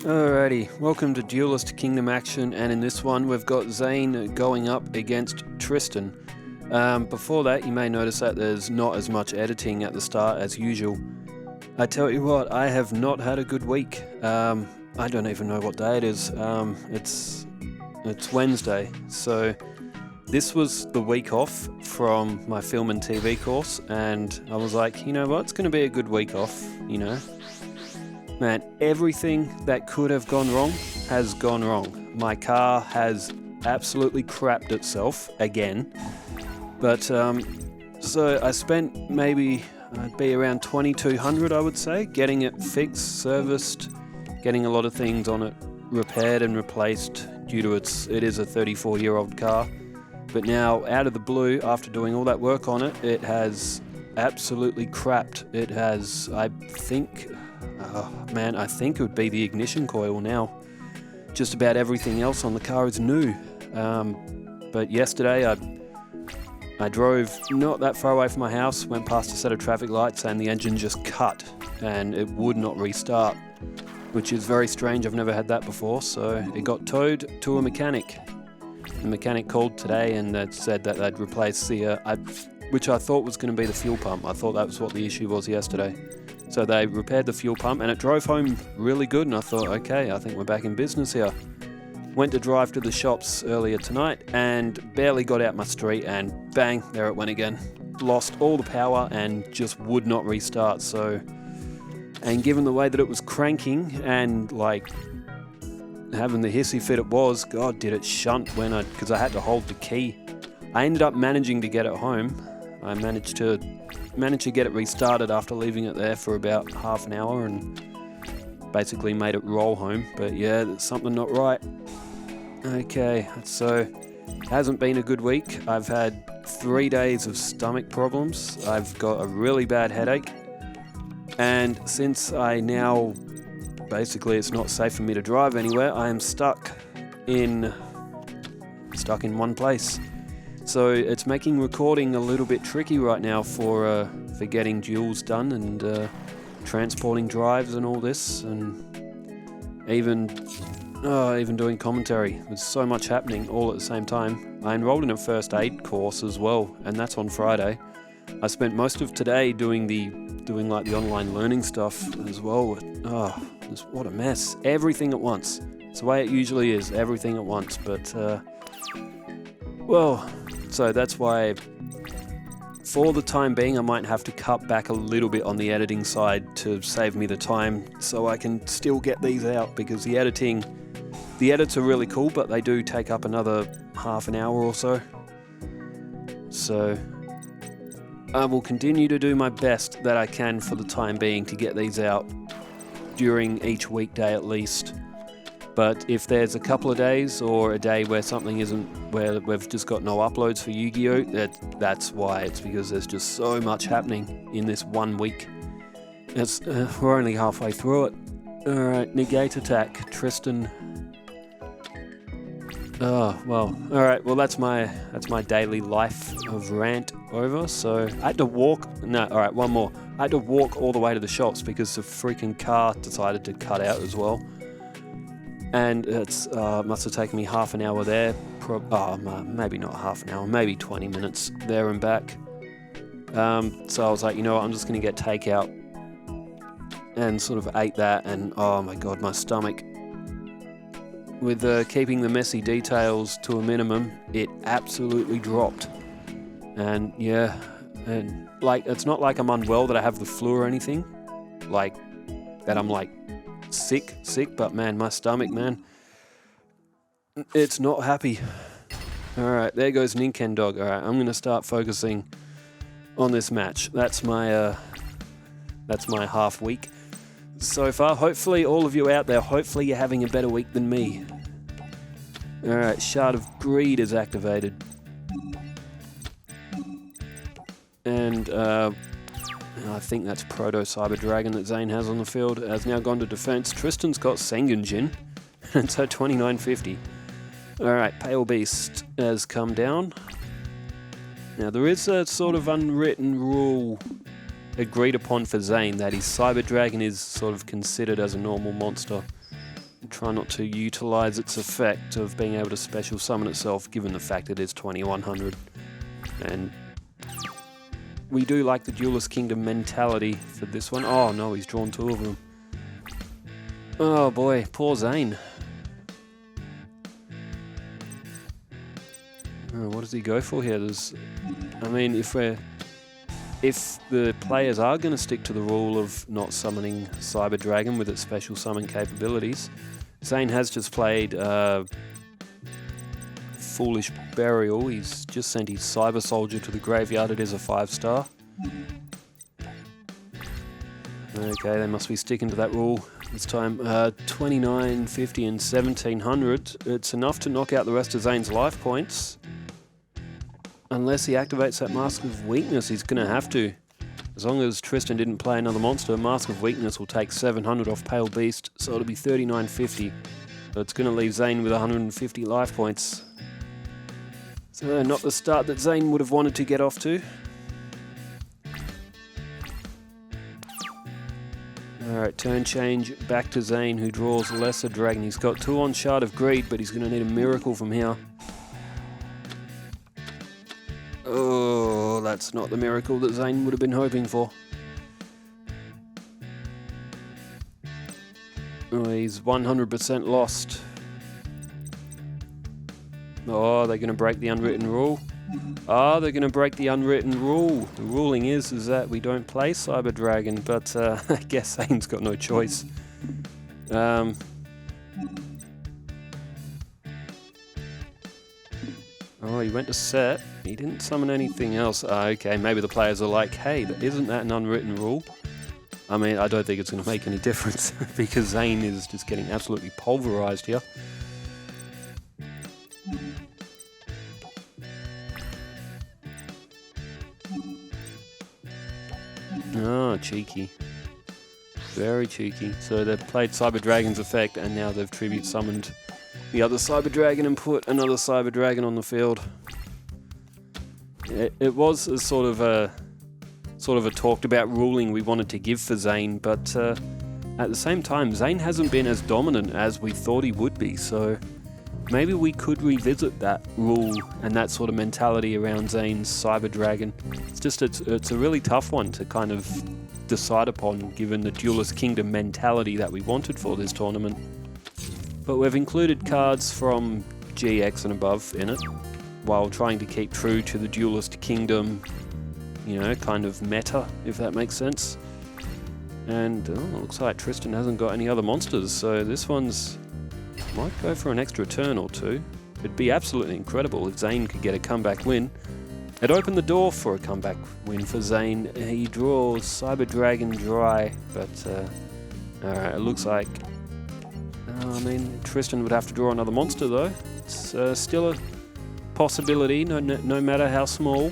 Alrighty, welcome to Duelist Kingdom Action, and in this one we've got Zane going up against Tristan. Before that, you may notice that there's not as much editing at the start as usual. I tell you what, I have not had a good week. I don't even know what day it is. It's Wednesday, so this was the week off from my film and TV course, and I was like, you know what, it's going to be a good week off, you know. Man, everything that could have gone wrong has gone wrong. My car has absolutely crapped itself again. But, so I spent maybe, I'd be around $2,200, I would say, getting it fixed, serviced, getting a lot of things on it repaired and replaced due to it is a 34-year-old car. But now, out of the blue, after doing all that work on it, it has absolutely crapped. It has, I think it would be the ignition coil now. Just about everything else on the car is new. But yesterday I drove not that far away from my house, went past a set of traffic lights, and the engine just cut and it would not restart, which is very strange. I've never had that before. So it got towed to a mechanic. The mechanic called today and said that they'd replace which I thought was going to be the fuel pump. I thought that was what the issue was yesterday. So they repaired the fuel pump and it drove home really good, and I thought, okay, I think we're back in business here. Went to drive to the shops earlier tonight and barely got out my street and bang, there it went again. Lost all the power and just would not restart. And given the way that it was cranking and like having the hissy fit it was, God, did it shunt because I had to hold the key. I ended up managing to get it home. I managed to get it restarted after leaving it there for about half an hour and basically made it roll home. But yeah, there's something not right. Okay, so it hasn't been a good week. I've had 3 days of stomach problems. I've got a really bad headache. And since basically it's not safe for me to drive anywhere, I am stuck in one place. So it's making recording a little bit tricky right now for getting duels done and transporting drives and all this, and even doing commentary. There's so much happening all at the same time. I enrolled in a first aid course as well, and that's on Friday. I spent most of today doing the online learning stuff as well. What a mess! Everything at once. It's the way it usually is. Everything at once, but so that's why, for the time being, I might have to cut back a little bit on the editing side to save me the time so I can still get these out, because the edits are really cool, but they do take up another half an hour or so. So I will continue to do my best that I can for the time being to get these out during each weekday at least. But if there's a couple of days or a day where something isn't, where we've just got no uploads for Yu-Gi-Oh, that's why. It's because there's just so much happening in this 1 week. We're only halfway through it. Alright, negate attack. Tristan. Alright, well that's my daily life of rant over. So I had to walk, one more. I had to walk all the way to the shops because the freaking car decided to cut out as well. And it must have taken me half an hour there, maybe not half an hour, maybe 20 minutes there and back. So I was like, you know what, I'm just going to get takeout, and sort of ate that, and oh my god, my stomach. With keeping the messy details to a minimum, it absolutely dropped. And yeah, and like, it's not like I'm unwell, that I have the flu or anything, like that I'm like sick, but man, my stomach, man, it's not happy. Alright, there goes Ninkendog. Alright, I'm gonna start focusing on this match. That's my half week so far. Hopefully all of you out there, hopefully you're having a better week than me. Alright, Shard of Greed is activated. And I think that's Proto Cyber Dragon that Zane has on the field. Has now gone to defense. Tristan's got Sengenjin. It's at 2950. Alright, Pale Beast has come down. Now there is a sort of unwritten rule agreed upon for Zane that his Cyber Dragon is sort of considered as a normal monster. Try not to utilize its effect of being able to special summon itself, given the fact it is 2100. And we do like the Duelist Kingdom mentality for this one. Oh no, he's drawn 2 of them. Oh boy, poor Zane. Oh, what does he go for here? I mean, if the players are going to stick to the rule of not summoning Cyber Dragon with its special summon capabilities, Zane has just played Foolish Burial. He's just sent his Cyber Soldier to the graveyard. It is a 5-star. Okay, they must be sticking to that rule this time. 29, 50 and 1700. It's enough to knock out the rest of Zane's life points. Unless he activates that Mask of Weakness, he's going to have to. As long as Tristan didn't play another monster, Mask of Weakness will take 700 off Pale Beast, so it'll be 3950. So it's going to leave Zane with 150 life points. So not the start that Zane would have wanted to get off to. Alright, turn change back to Zane, who draws Lesser Dragon. He's got 2 on Shard of Greed, but he's going to need a miracle from here. Oh, that's not the miracle that Zane would have been hoping for. Oh, he's 100% lost. Oh, they're going to break the unwritten rule. Ah, they're going to break the unwritten rule. The ruling is that we don't play Cyber Dragon, but I guess Zane's got no choice. Oh, he went to set. He didn't summon anything else. Okay, maybe the players are like, hey, isn't that an unwritten rule? I mean, I don't think it's going to make any difference because Zane is just getting absolutely pulverized here. Oh, cheeky. Very cheeky. So they've played Cyber Dragon's effect and now they've tribute summoned the other Cyber Dragon and put another Cyber Dragon on the field. It was a sort of a talked about ruling we wanted to give for Zane, but at the same time, Zane hasn't been as dominant as we thought he would be, so maybe we could revisit that rule and that sort of mentality around Zane's Cyber Dragon. It's a really tough one to kind of decide upon, given the Duelist Kingdom mentality that we wanted for this tournament. But we've included cards from GX and above in it, while trying to keep true to the Duelist Kingdom, you know, kind of meta, if that makes sense. And it looks like Tristan hasn't got any other monsters, so this one's might go for an extra turn or 2. It'd be absolutely incredible if Zane could get a comeback win. It opened the door for a comeback win for Zane. He draws Cyber Dragon dry, but alright, it looks like I mean, Tristan would have to draw another monster though. It's still a possibility, no matter how small.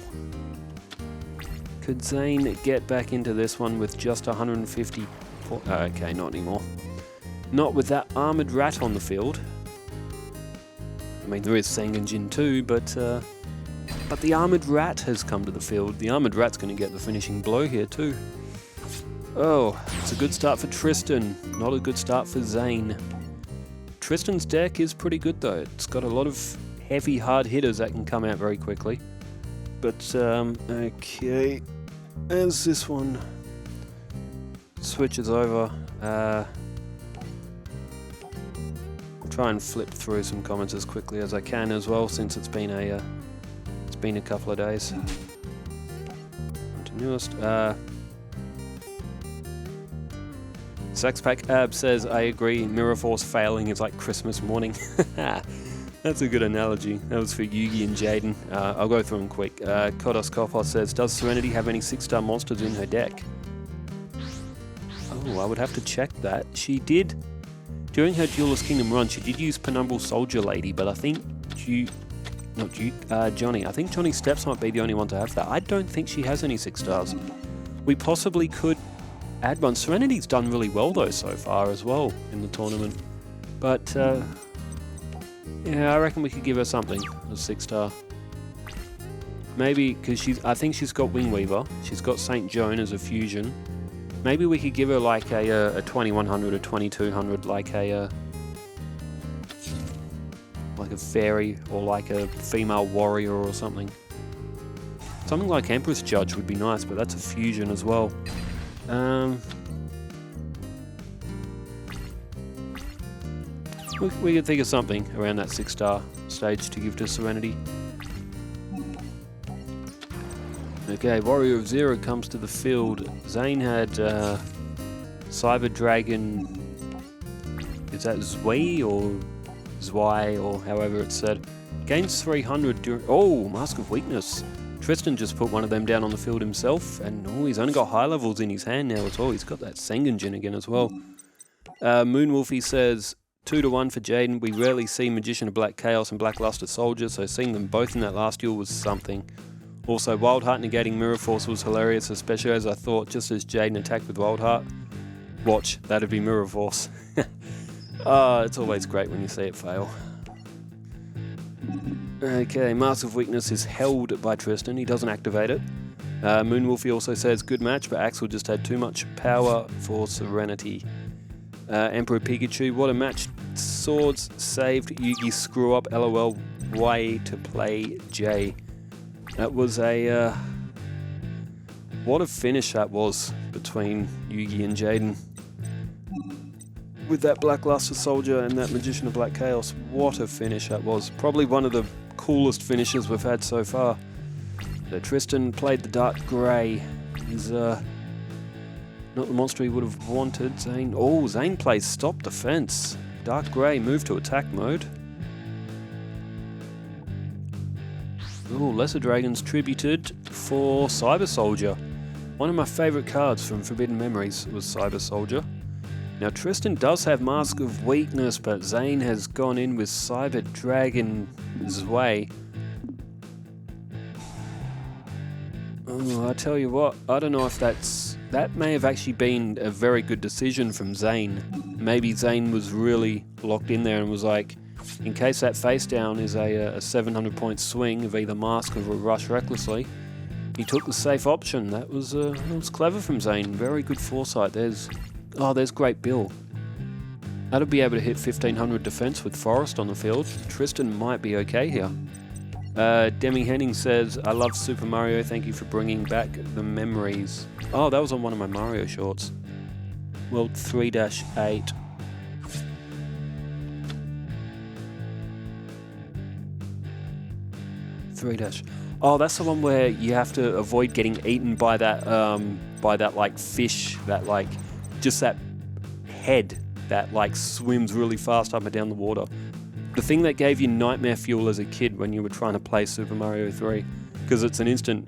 Could Zane get back into this one with just 150? Okay, not anymore. Not with that Armoured Rat on the field. I mean, there is Sangenjin too, but the Armoured Rat has come to the field. The Armoured Rat's going to get the finishing blow here too. Oh, it's a good start for Tristan, not a good start for Zane. Tristan's deck is pretty good though. It's got a lot of heavy hard hitters that can come out very quickly. But, okay, as this one switches over, I'll try and flip through some comments as quickly as I can as well, since it's been a couple of days. On to newest. Saxpack Ab says, I agree, Mirror Force failing is like Christmas morning. That's a good analogy. That was for Yugi and Jaden. I'll go through them quick. Kodos Kopos says, does Serenity have any 6-star monsters in her deck? Oh, I would have to check that. She did, during her Duelist Kingdom run, she did use Penumbral Soldier Lady, but I think Johnny. I think Johnny Steps might be the only one to have that. I don't think she has any 6 stars. We possibly could add one. Serenity's done really well though so far as well in the tournament. But yeah, I reckon we could give her something, a 6-star. Maybe, because I think she's got Wingweaver, she's got St. Joan as a fusion. Maybe we could give her like a 2100 or 2200, like a like a fairy or like a female warrior or something. Something like Empress Judge would be nice, but that's a fusion as well. We could think of something around that 6-star stage to give to Serenity. Okay, Warrior of Zero comes to the field. Zane had Cyber Dragon. Is that Zui or Zwei or however it's said? Gains 300 during. Oh, Mask of Weakness. Tristan just put one of them down on the field himself, and he's only got high levels in his hand now as well. He's got that Sengenjin again as well. Moonwolfie says 2-1 for Jaden. We rarely see Magician of Black Chaos and Black Luster Soldier, so seeing them both in that last duel was something. Also, Wild Heart negating Mirror Force was hilarious, especially as I thought just as Jaden attacked with Wild Heart. Watch, that'd be Mirror Force. It's always great when you see it fail. Okay, Mask of Weakness is held by Tristan. He doesn't activate it. Moonwolfie also says good match, but Axel just had too much power for Serenity. Emperor Pikachu, what a match. Swords saved Yugi screw up. LOL, way to play J. That was a... what a finish that was between Yugi and Jaden. With that Black Luster Soldier and that Magician of Black Chaos, what a finish that was. Probably one of the coolest finishes we've had so far. So Tristan played the Dark Grey. He's not the monster he would have wanted. Zane, Zane plays Stop Defense. Dark Grey, move to attack mode. Lesser Dragons tributed for Cyber Soldier. One of my favourite cards from Forbidden Memories was Cyber Soldier. Now Tristan does have Mask of Weakness, but Zane has gone in with Cyber Dragon Zwei. I tell you what, I don't know if that may have actually been a very good decision from Zane. Maybe Zane was really locked in there and was like, in case that face down is a 700 point swing of either Mask or Rush Recklessly, he took the safe option. That was clever from Zane. Very good foresight. There's Great Bill. That'll be able to hit 1500 defense with Forest on the field. Tristan might be okay here. Demi Henning says, I love Super Mario. Thank you for bringing back the memories. Oh, that was on one of my Mario shorts. World 3-8. Oh, that's the one where you have to avoid getting eaten by that like fish, that like just that head that like swims really fast up and down the water. The thing that gave you nightmare fuel as a kid when you were trying to play Super Mario 3, because it's an instant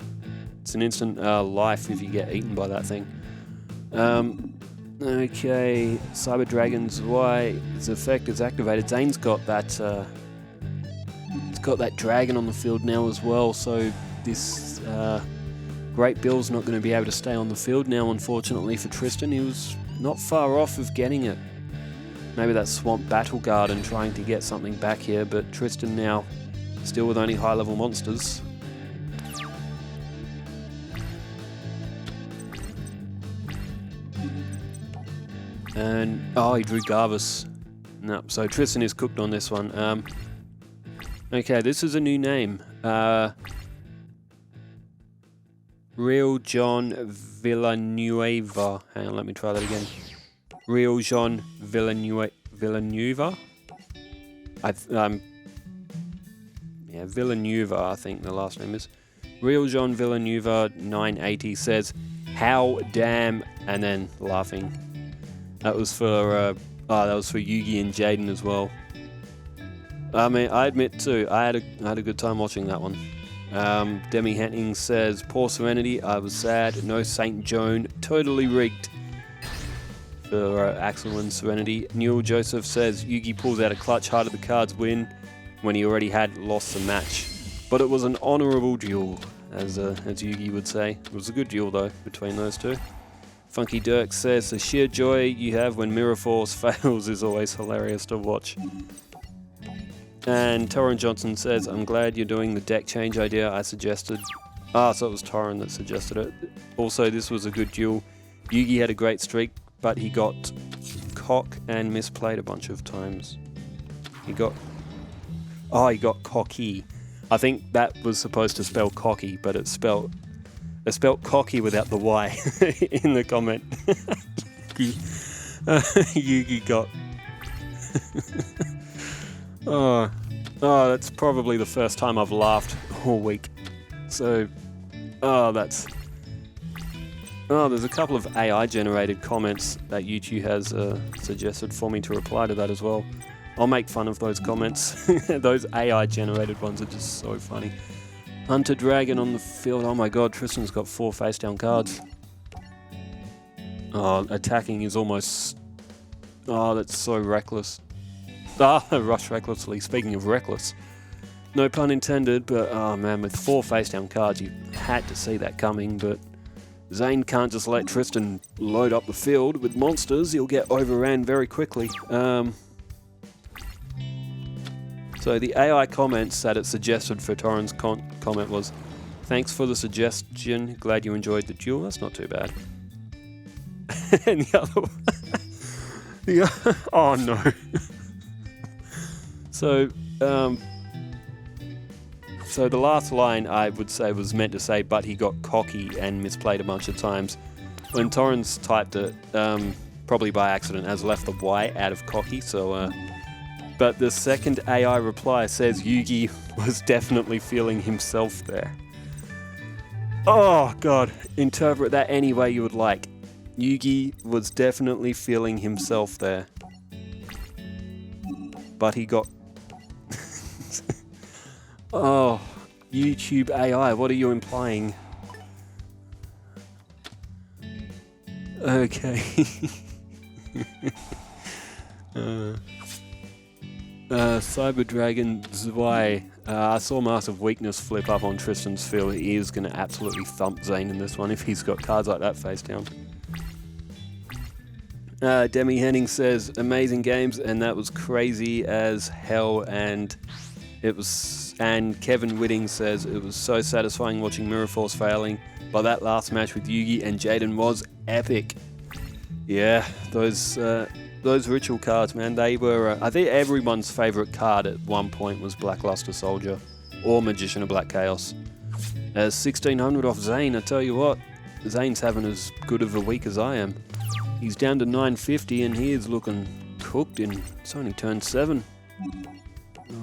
life if you get eaten by that thing. Okay, Cyber Dragon's Y, its effect is activated. Zane's got that. It's got that dragon on the field now as well, so this Great Bill's not going to be able to stay on the field now, unfortunately for Tristan. He was not far off of getting it. Maybe that Swamp Battle Garden trying to get something back here, but Tristan now still with only high-level monsters. And, he drew Garvis. No, so Tristan is cooked on this one. Okay, this is a new name. Real John Villanueva. Hang on, let me try that again. Real John Villanueva. Villanueva, I think the last name is. Real John Villanueva 980 says, "How damn," and then laughing. That was for Yugi and Jaden as well. I mean, I admit too, I had a good time watching that one. Demi Henning says, "Poor Serenity, I was sad. No Saint Joan, totally rigged." For Axel and Serenity. Newell Joseph says, "Yugi pulls out a clutch, heart of the cards win," when he already had lost the match. But it was an honourable duel, as Yugi would say. It was a good duel though between those two. Funky Dirk says, "The sheer joy you have when Mirror Force fails is always hilarious to watch." And Torrin Johnson says, "I'm glad you're doing the deck change idea I suggested." So it was Torrin that suggested it. Also, this was a good duel. Yugi had a great streak, but he got cock and misplayed a bunch of times. He got... Oh, he got cocky. I think that was supposed to spell cocky, but it's spelled cocky without the Y in the comment. Yugi got... oh, that's probably the first time I've laughed all week. So, there's a couple of AI-generated comments that YouTube has suggested for me to reply to that as well. I'll make fun of those comments. Those AI-generated ones are just so funny. Hunter Dragon on the field. Oh my god, Tristan's got 4 face-down cards. Oh, attacking is almost... Oh, that's so reckless. Rush recklessly. Speaking of reckless. No pun intended, but oh man, with 4 face-down cards, you had to see that coming, but Zane can't just let Tristan load up the field with monsters. He'll get overran very quickly. So the AI comments that it suggested for Torren's comment was, thanks for the suggestion, glad you enjoyed the duel. That's not too bad. And the other one, oh no. So the last line I would say was meant to say, but he got cocky and misplayed a bunch of times. When Torrens typed it, probably by accident, has left the Y out of cocky, so... But the second AI reply says Yugi was definitely feeling himself there. Oh god, interpret that any way you would like. Yugi was definitely feeling himself there. But he got... Oh, YouTube AI, what are you implying? Okay. Cyber Dragon Zwei. I saw Massive Weakness flip up on Tristan's field. He is going to absolutely thump Zane in this one if he's got cards like that face down. Demi Henning says, amazing games, and that was crazy as hell, and Kevin Whitting says, it was so satisfying watching Mirror Force failing, but that last match with Yugi and Jaden was epic. Yeah, those ritual cards, man, they were... I think everyone's favourite card at one point was Blackluster Soldier, or Magician of Black Chaos. 1600 off Zane, I tell you what, Zane's having as good of a week as I am. He's down to 950 and he is looking cooked it's only turn 7.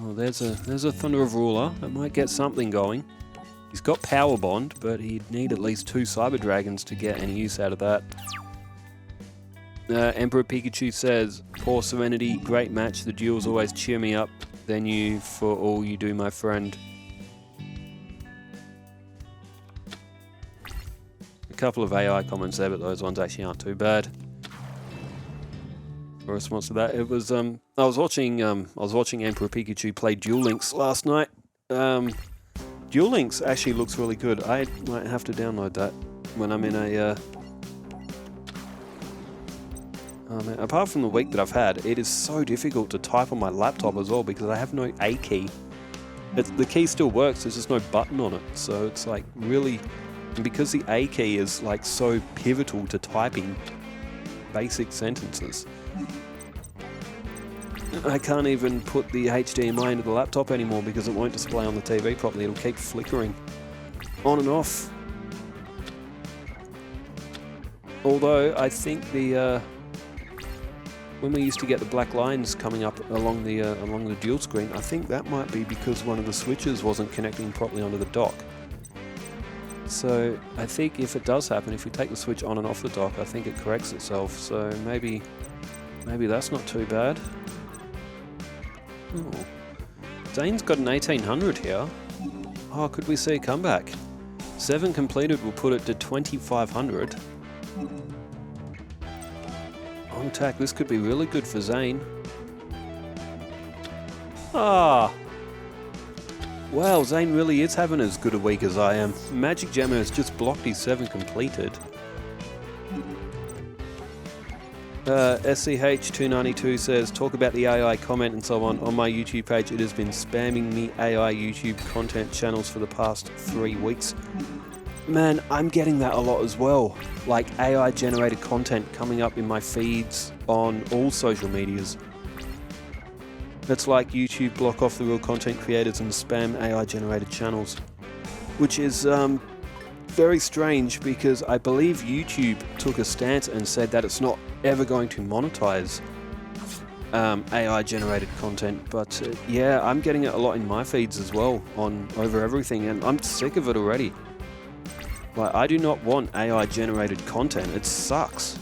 Oh, there's a Thunder of Ruler, that might get something going. He's got Power Bond, but he'd need at least 2 Cyber Dragons to get any use out of that. Emperor Pikachu says, poor Serenity, great match, the duels always cheer me up, than you for all you do, my friend. A couple of AI comments there, but those ones actually aren't too bad. A response to that, it was I was watching Emperor Pikachu play Duel Links last night. Duel Links actually looks really good. I might have to download that when I'm in a oh man, apart from the week that I've had, it is so difficult to type on my laptop as well because I have no A key. The key still works, there's just no button on it, so it's like really... And because the A key is like so pivotal to typing basic sentences, I can't even put the HDMI into the laptop anymore because it won't display on the TV properly. It'll keep flickering on and off. Although I think when we used to get the black lines coming up along the dual screen, I think that might be because one of the switches wasn't connecting properly onto the dock. So I think if it does happen, if we take the switch on and off the dock, I think it corrects itself. So maybe that's not too bad. Oh. Zane's got an 1800 here. Oh, could we see a comeback? 7 completed will put it to 2500. On attack, this could be really good for Zane. Ah! Wow, Zane really is having as good a week as I am. Magic Jammer has just blocked his 7 completed. SCH292 says, talk about the AI comment and so on my YouTube page. It has been spamming me AI YouTube content channels for the past 3 weeks. Man, I'm getting that a lot as well. Like AI generated content coming up in my feeds on all social medias. It's like YouTube block off the real content creators and spam AI-generated channels, which is very strange because I believe YouTube took a stance and said that it's not ever going to monetize AI-generated content. But yeah, I'm getting it a lot in my feeds as well, over everything, and I'm sick of it already. Like, I do not want AI-generated content. It sucks.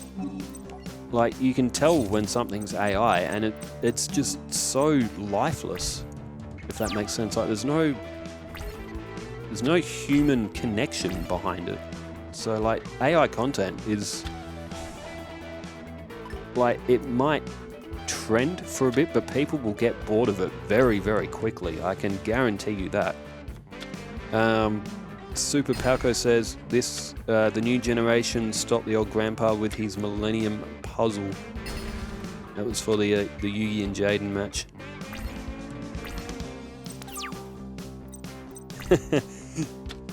Like, you can tell when something's AI, and it's just so lifeless, if that makes sense. Like, there's no human connection behind it. So, like, AI content is, like, it might trend for a bit, but people will get bored of it very, very quickly. I can guarantee you that. Super Palco says, the new generation stopped the old grandpa with his Millennium Puzzle. That was for the Yugi and Jaden match.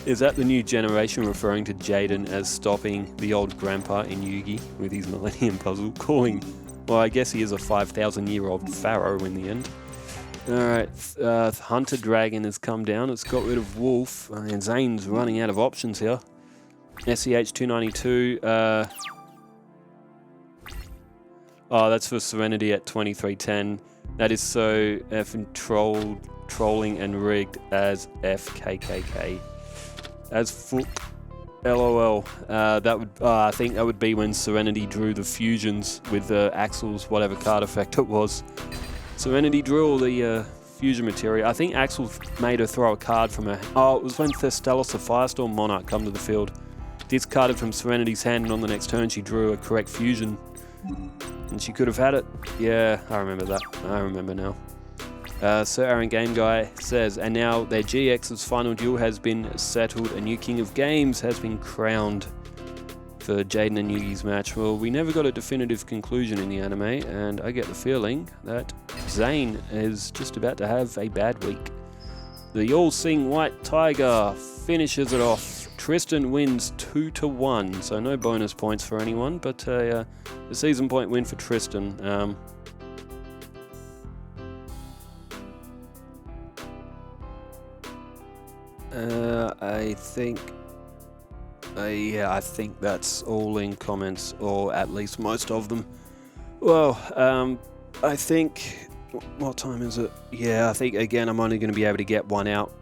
Is that the new generation referring to Jaden as stopping the old grandpa in Yugi with his Millennium Puzzle? Well, I guess he is a 5,000-year-old pharaoh in the end. Alright, Hunter Dragon has come down. It's got rid of Wolf, and Zane's running out of options here. SEH 292. Oh, that's for Serenity at 2310. That is so effing trolling and rigged as FKKK. As fuck. LOL. That would, I think that would be when Serenity drew the fusions with Axel's whatever card effect it was. Serenity drew all the fusion material. I think Axel made her throw a card from her. Oh, it was when Thestalos, the Firestorm Monarch, come to the field. Discarded from Serenity's hand, and on the next turn she drew a correct fusion. And she could have had it. Yeah, I remember that. I remember now. Sir Aaron Game Guy says, and now their GX's final duel has been settled. A new king of games has been crowned for Jaden and Yugi's match. Well, we never got a definitive conclusion in the anime, and I get the feeling that Zane is just about to have a bad week. The all-seeing white tiger finishes it off. Tristan wins 2-1, so no bonus points for anyone, but a season point win for Tristan. I think that's all in comments, or at least most of them. Well, I think, what time is it? Yeah, I think again I'm only going to be able to get one out.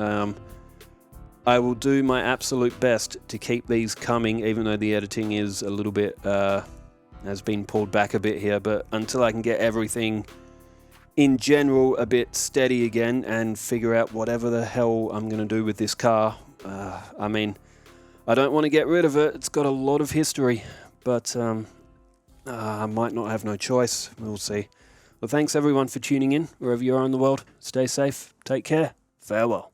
I will do my absolute best to keep these coming, even though the editing is a little bit, has been pulled back a bit here, but until I can get everything in general a bit steady again and figure out whatever the hell I'm going to do with this car. I mean, I don't want to get rid of it. It's got a lot of history, but I might not have no choice. We'll see. Well, thanks everyone for tuning in, wherever you are in the world. Stay safe. Take care. Farewell.